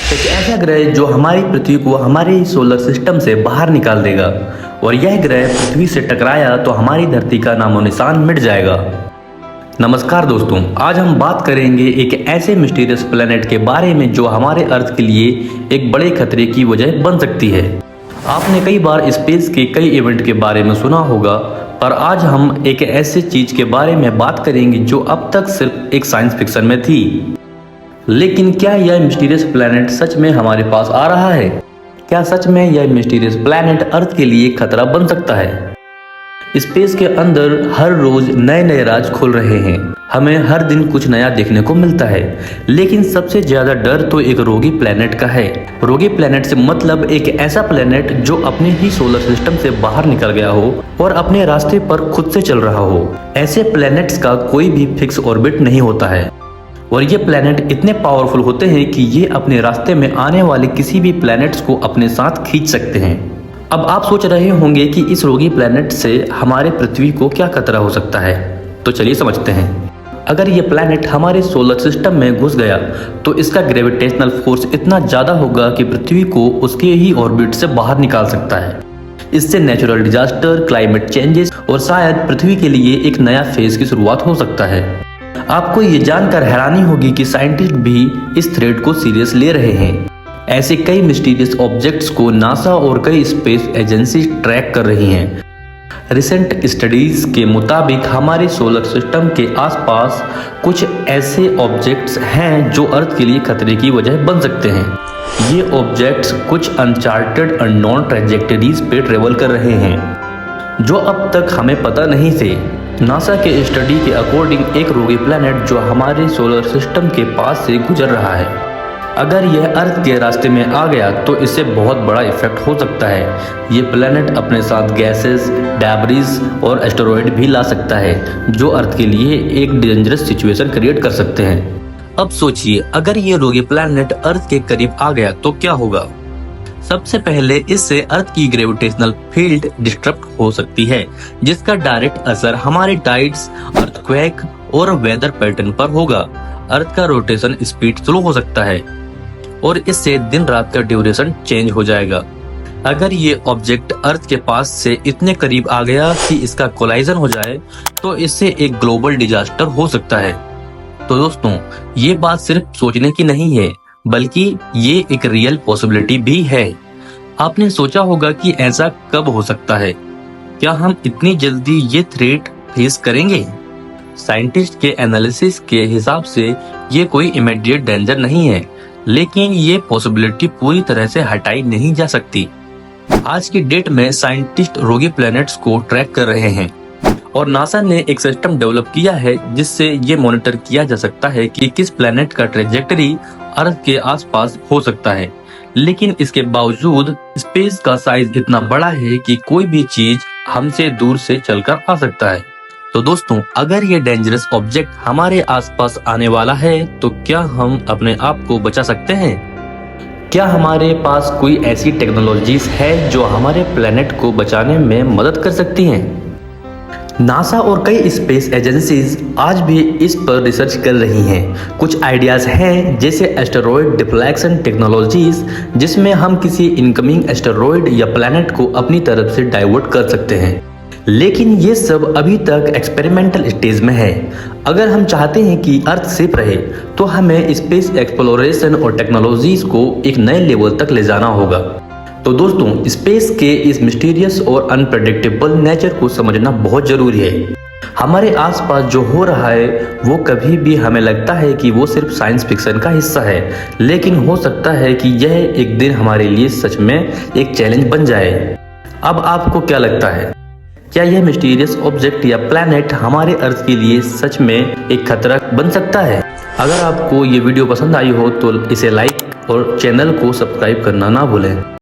एक ऐसा ग्रह जो हमारी पृथ्वी को हमारे सोलर सिस्टम से बाहर निकाल देगा और यह ग्रह पृथ्वी से टकराया तो हमारी धरती का नामो निशान मिट जाएगा। नमस्कार दोस्तों, आज हम बात करेंगे एक ऐसे मिस्टीरियस प्लेनेट के बारे में जो हमारे अर्थ के लिए एक बड़े खतरे की वजह बन सकती है। आपने कई बार स्पेस के कई इवेंट के बारे में सुना होगा, पर आज हम एक ऐसे चीज के बारे में बात करेंगे जो अब तक सिर्फ एक साइंस फिक्शन में थी। लेकिन क्या यह मिस्टीरियस प्लेनेट सच में हमारे पास आ रहा है? क्या सच में यह मिस्टीरियस प्लेनेट अर्थ के लिए खतरा बन सकता है? स्पेस के अंदर हर रोज नए नए राज खुल रहे हैं, हमें हर दिन कुछ नया देखने को मिलता है। लेकिन सबसे ज्यादा डर तो एक रोगी प्लेनेट का है। रोगी प्लेनेट से मतलब एक ऐसा प्लेनेट जो अपने ही सोलर सिस्टम से बाहर निकल गया हो और अपने रास्ते पर खुद से चल रहा हो। ऐसे प्लेनेट्स का कोई भी फिक्स ऑर्बिट नहीं होता है और ये प्लेनेट इतने पावरफुल होते हैं कि ये अपने रास्ते में आने वाले किसी भी प्लेनेट्स को अपने साथ खींच सकते हैं। अब आप सोच रहे होंगे कि इस रोगी प्लेनेट से हमारे पृथ्वी को क्या खतरा हो सकता है, तो चलिए समझते हैं। अगर ये प्लेनेट हमारे सोलर सिस्टम में घुस गया तो इसका ग्रेविटेशनल फोर्स इतना ज़्यादा होगा कि पृथ्वी को उसके ही ऑर्बिट से बाहर निकाल सकता है। इससे नेचुरल डिजास्टर, क्लाइमेट चेंजेस और शायद पृथ्वी के लिए एक नया फेज की शुरुआत हो सकता है। आपको ये जानकर हैरानी होगी कि साइंटिस्ट भी इस थ्रेट को सीरियस ले रहे हैं। ऐसे कई मिस्टीरियस ऑब्जेक्ट्स को नासा और कई स्पेस एजेंसी ट्रैक कर रही हैं। रिसेंट स्टडीज के मुताबिक हमारे सोलर सिस्टम के आसपास कुछ ऐसे ऑब्जेक्ट्स हैं जो अर्थ के लिए खतरे की वजह बन सकते हैं। ये ऑब्जेक्ट्स कुछ अनचार्टेड अननोन ट्रैजेक्टरीज पे ट्रेवल कर रहे हैं जो अब तक हमें पता नहीं थे। नासा के स्टडी के अकॉर्डिंग एक रोगी प्लेनेट जो हमारे सोलर सिस्टम के पास से गुजर रहा है, अगर यह अर्थ के रास्ते में आ गया तो इससे बहुत बड़ा इफेक्ट हो सकता है। ये प्लेनेट अपने साथ गैसेस, डैब्रिज और एस्टेरॉयड भी ला सकता है जो अर्थ के लिए एक डेंजरस सिचुएशन क्रिएट कर सकते हैं। अब सोचिए, अगर ये रोगी प्लेनेट अर्थ के करीब आ गया तो क्या होगा? सबसे पहले इससे अर्थ की ग्रेविटेशनल फील्ड डिस्टर्ब हो सकती है, जिसका डायरेक्ट असर हमारे टाइड्स, अर्थक्वेक और वेदर पैटर्न पर होगा। अर्थ का रोटेशन स्पीड स्लो हो सकता है और इससे दिन रात का ड्यूरेशन चेंज हो जाएगा। अगर ये ऑब्जेक्ट अर्थ के पास से इतने करीब आ गया कि इसका कोलाइजन हो जाए तो इससे एक ग्लोबल डिजास्टर हो सकता है। तो दोस्तों, ये बात सिर्फ सोचने की नहीं है, बल्कि ये एक रियल पॉसिबिलिटी भी है। आपने सोचा होगा कि ऐसा कब हो सकता है? क्या हम इतनी जल्दी ये थ्रेट फेस करेंगे? साइंटिस्ट के एनालिसिस के हिसाब से ये कोई इमीडिएट डेंजर नहीं है, लेकिन ये पॉसिबिलिटी पूरी तरह से हटाई नहीं जा सकती। आज की डेट में साइंटिस्ट रोगी प्लैनेट्स को ट्रैक कर रहे हैं और नासा ने एक सिस्टम डेवलप किया है जिससे ये मॉनिटर किया जा सकता है कि किस प्लैनेट का ट्रेजेक्टरी अर्थ के आसपास हो सकता है। लेकिन इसके बावजूद स्पेस का साइज इतना बड़ा है कि कोई भी चीज हमसे दूर से चलकर आ सकता है। तो दोस्तों, अगर ये डेंजरस ऑब्जेक्ट हमारे आसपास आने वाला है तो क्या हम अपने आप को बचा सकते हैं? क्या हमारे पास कोई ऐसी टेक्नोलॉजीज है जो हमारे प्लेनेट को बचाने में मदद कर सकती हैं? नासा और कई स्पेस एजेंसीज आज भी इस पर रिसर्च कर रही हैं। कुछ आइडियाज हैं जैसे एस्टेरॉयड डिफ्लेक्शन टेक्नोलॉजीज, जिसमें हम किसी इनकमिंग एस्टेरॉयड या प्लेनेट को अपनी तरफ से डाइवर्ट कर सकते हैं। लेकिन ये सब अभी तक एक्सपेरिमेंटल स्टेज में है। अगर हम चाहते हैं कि अर्थ सेफ रहे तो हमें स्पेस एक्सप्लोरेशन और टेक्नोलॉजीज को एक नए लेवल तक ले जाना होगा। तो दोस्तों, स्पेस के इस मिस्टीरियस और अनप्रेडिक्टेबल नेचर को समझना बहुत जरूरी है। हमारे आसपास जो हो रहा है वो कभी भी हमें लगता है कि वो सिर्फ साइंस फिक्शन का हिस्सा है, लेकिन हो सकता है कि यह एक दिन हमारे लिए सच में एक चैलेंज बन जाए। अब आपको क्या लगता है? क्या यह मिस्टीरियस ऑब्जेक्ट या प्लैनेट हमारे अर्थ के लिए सच में एक खतरा बन सकता है? अगर आपको ये वीडियो पसंद आई हो तो इसे लाइक और चैनल को सब्सक्राइब करना ना भूलें।